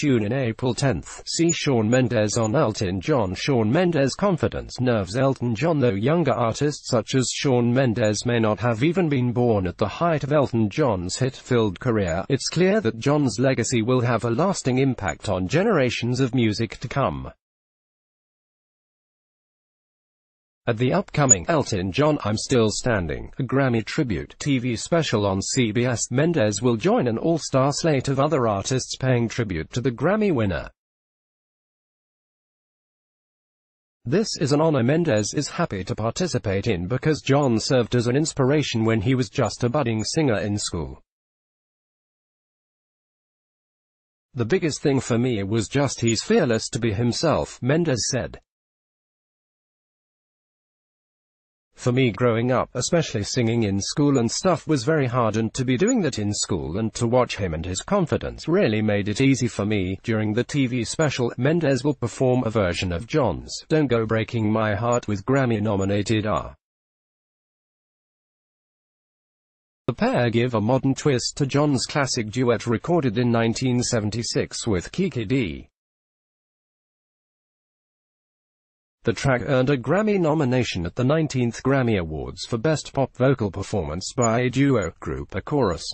Tune in April 10th. See Shawn Mendes on Elton John. Shawn Mendes' confidence nerves Elton John. Though younger artists such as Shawn Mendes may not have even been born at the height of Elton John's hit-filled career, it's clear that John's legacy will have a lasting impact on generations of music to come. At the upcoming Elton John I'm Still Standing, a Grammy tribute TV special on CBS, Mendes will join an all-star slate of other artists paying tribute to the Grammy winner. This is an honor Mendes is happy to participate in because John served as an inspiration when he was just a budding singer in school. "The biggest thing for me was just he's fearless to be himself," Mendes said. "For me growing up, especially singing in school and stuff, was very hard, and to be doing that in school and to watch him and his confidence really made it easy for me." During the TV special, Mendes will perform a version of John's "Don't Go Breaking My Heart" with Grammy-nominated R. The pair give a modern twist to John's classic duet recorded in 1976 with Kiki Dee. The track earned a Grammy nomination at the 19th Grammy Awards for Best Pop Vocal Performance by a Duo, Group or Chorus.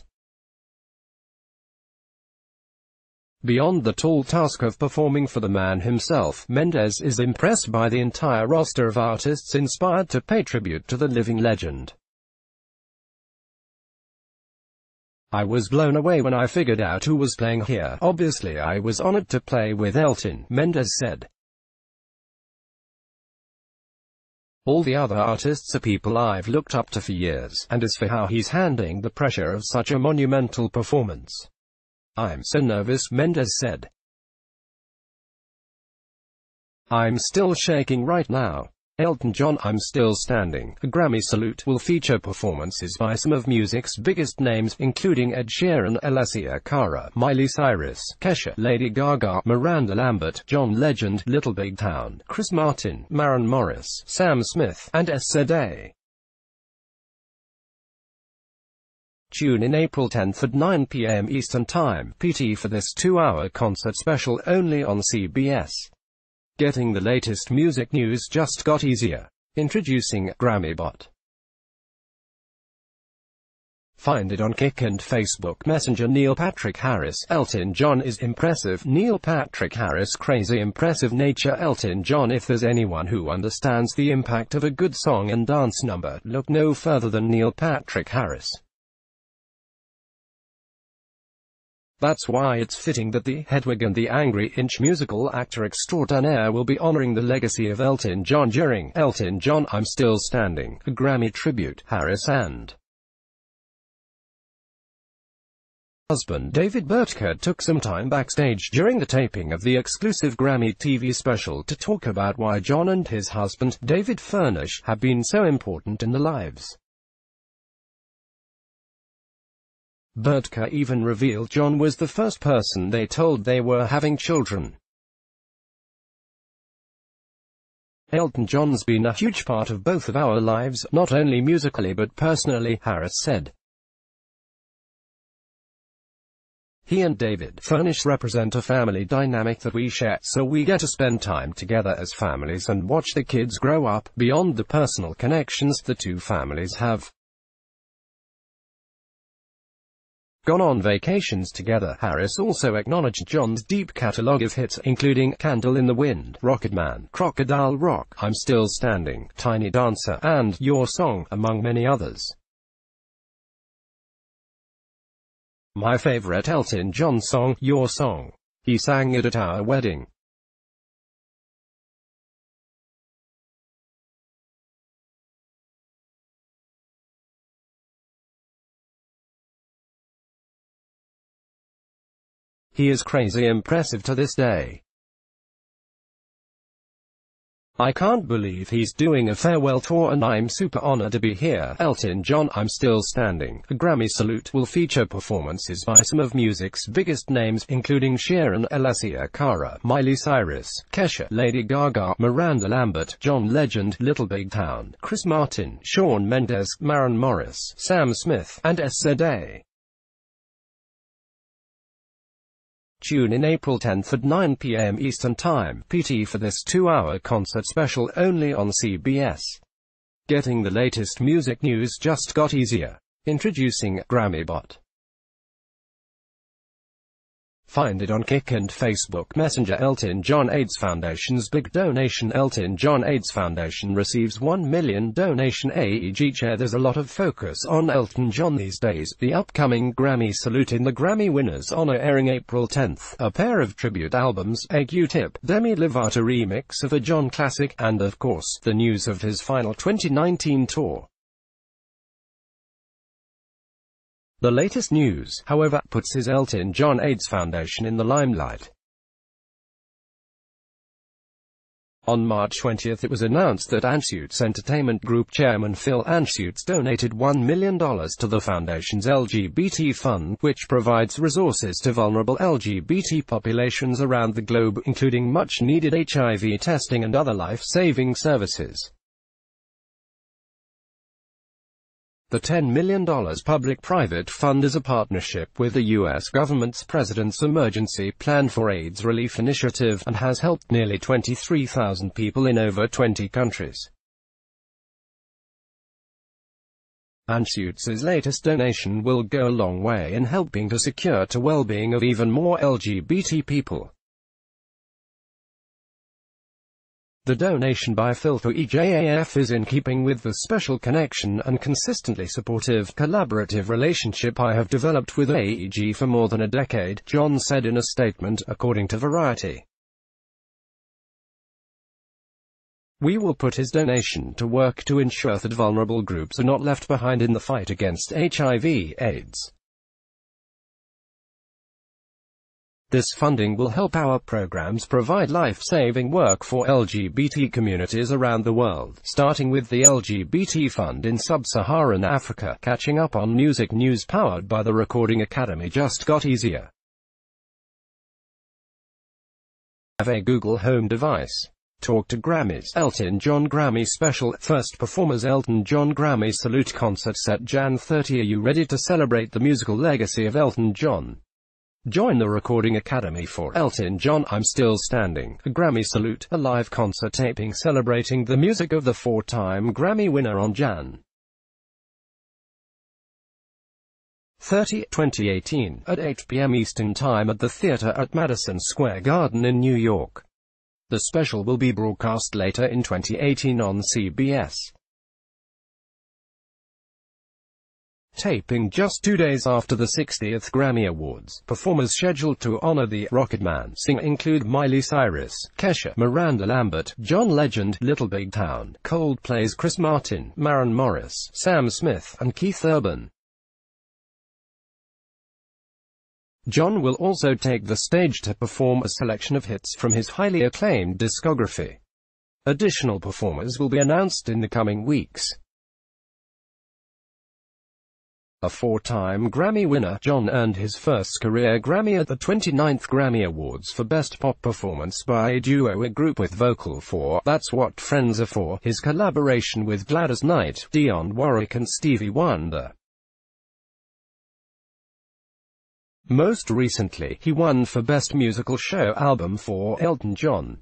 Beyond the tall task of performing for the man himself, Mendes is impressed by the entire roster of artists inspired to pay tribute to the living legend. "I was blown away when I figured out who was playing here. Obviously I was honored to play with Elton," Mendes said. "All the other artists are people I've looked up to for years, and as for how he's handling the pressure of such a monumental performance, I'm so nervous," Mendes said. "I'm still shaking right now." Elton John I'm Still Standing, a Grammy salute, will feature performances by some of music's biggest names, including Ed Sheeran, Alessia Cara, Miley Cyrus, Kesha, Lady Gaga, Miranda Lambert, John Legend, Little Big Town, Chris Martin, Maren Morris, Sam Smith, and Day. Tune in April 10th at 9 p.m. Eastern Time, PT for this 2-hour concert special only on CBS. Getting the latest music news just got easier. Introducing GrammyBot. Find it on Kik and Facebook Messenger. Neil Patrick Harris. Elton John is impressive. Neil Patrick Harris. Crazy impressive nature. Elton John. If there's anyone who understands the impact of a good song and dance number, look no further than Neil Patrick Harris. That's why it's fitting that the Hedwig and the Angry Inch musical actor extraordinaire will be honoring the legacy of Elton John during Elton John I'm Still Standing, a Grammy tribute. Harris and husband David Burtka took some time backstage during the taping of the exclusive Grammy TV special to talk about why John and his husband, David Furnish, have been so important in their lives. Burtka even revealed John was the first person they told they were having children. "Elton John's been a huge part of both of our lives, not only musically but personally," Harris said. "He and David Furnish represent a family dynamic that we share, so we get to spend time together as families and watch the kids grow up, beyond the personal connections the two families have. Gone on vacations together." Harris also acknowledged John's deep catalog of hits, including Candle in the Wind, Rocketman, Crocodile Rock, I'm Still Standing, Tiny Dancer, and Your Song, among many others. "My favorite Elton John song, Your Song. He sang it at our wedding. He is crazy impressive to this day. I can't believe he's doing a farewell tour and I'm super honored to be here." Elton John I'm Still Standing, a Grammy salute, will feature performances by some of music's biggest names, including Sheeran, Alessia Cara, Miley Cyrus, Kesha, Lady Gaga, Miranda Lambert, John Legend, Little Big Town, Chris Martin, Shawn Mendes, Maren Morris, Sam Smith, and Day. Tune in April 10th at 9 p.m. Eastern Time, PT for this 2-hour concert special only on CBS. Getting the latest music news just got easier. Introducing GrammyBot. Find it on Kik and Facebook Messenger. Elton John AIDS Foundation's big donation. Elton John AIDS Foundation receives $1 million donation aid each year. There's a lot of focus on Elton John these days. The upcoming Grammy salute in the Grammy Winners' honor airing April 10th. A pair of tribute albums, a Q-Tip, Demi Lovato remix of a John classic, and of course, the news of his final 2019 tour. The latest news, however, puts his Elton John AIDS Foundation in the limelight. On March 20th it was announced that Anschutz Entertainment Group chairman Phil Anschutz donated $1 million to the foundation's LGBT fund, which provides resources to vulnerable LGBT populations around the globe, including much-needed HIV testing and other life-saving services. The $10 million public-private fund is a partnership with the U.S. government's President's Emergency Plan for AIDS Relief Initiative, and has helped nearly 23,000 people in over 20 countries. Anschutz's latest donation will go a long way in helping to secure the well-being of even more LGBT people. The donation by Phil to EJAF is in keeping with the special connection and consistently supportive, collaborative relationship I have developed with AEG for more than a decade, John said in a statement, according to Variety. We will put his donation to work to ensure that vulnerable groups are not left behind in the fight against HIV/AIDS. This funding will help our programs provide life-saving work for LGBT communities around the world, starting with the LGBT Fund in Sub-Saharan Africa. Catching up on music news powered by the Recording Academy just got easier. Have a Google Home device. Talk to Grammys. Elton John Grammy Special. First performers Elton John Grammy Salute Concert set Jan 30. Are you ready to celebrate the musical legacy of Elton John? Join the Recording Academy for Elton John, I'm Still Standing, a Grammy Salute, a live concert taping celebrating the music of the 4-time Grammy winner on Jan 30, 2018, at 8 p.m. Eastern Time at the theater at Madison Square Garden in New York. The special will be broadcast later in 2018 on CBS. Taping just 2 days after the 60th Grammy Awards, performers scheduled to honor the Rocketman singer include Miley Cyrus, Kesha, Miranda Lambert, John Legend, Little Big Town, Coldplay's Chris Martin, Maren Morris, Sam Smith, and Keith Urban. John will also take the stage to perform a selection of hits from his highly acclaimed discography. Additional performers will be announced in the coming weeks. A 4-time Grammy winner, John earned his first career Grammy at the 29th Grammy Awards for Best Pop Performance by a duo, a group with vocal for That's What Friends Are For, his collaboration with Gladys Knight, Dionne Warwick and Stevie Wonder. Most recently, he won for Best Musical Show Album for Elton John.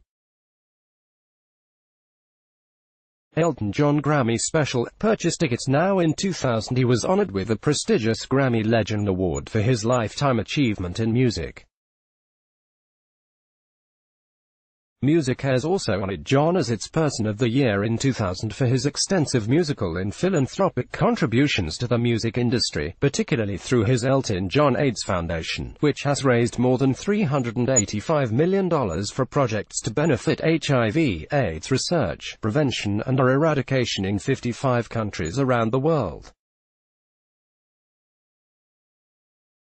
Elton John Grammy Special. Purchase tickets now. In 2000 he was honored with the prestigious Grammy Legend Award for his lifetime achievement in music. Music has also honored John as its Person of the Year in 2000 for his extensive musical and philanthropic contributions to the music industry, particularly through his Elton John AIDS Foundation, which has raised more than $385 million for projects to benefit HIV/AIDS research, prevention and eradication in 55 countries around the world.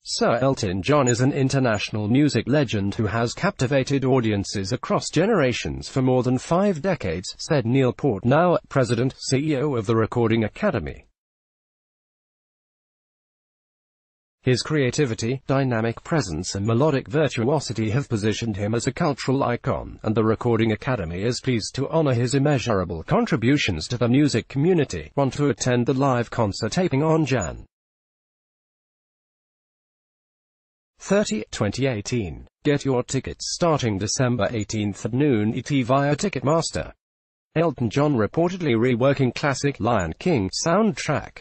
Sir Elton John is an international music legend who has captivated audiences across generations for more than 5 decades, said Neil Portnow, President, CEO of the Recording Academy. His creativity, dynamic presence and melodic virtuosity have positioned him as a cultural icon, and the Recording Academy is pleased to honor his immeasurable contributions to the music community. Want to attend the live concert taping on Jan 30, 2018. Get your tickets starting December 18th at noon ET via Ticketmaster. Elton John reportedly reworking classic Lion King soundtrack.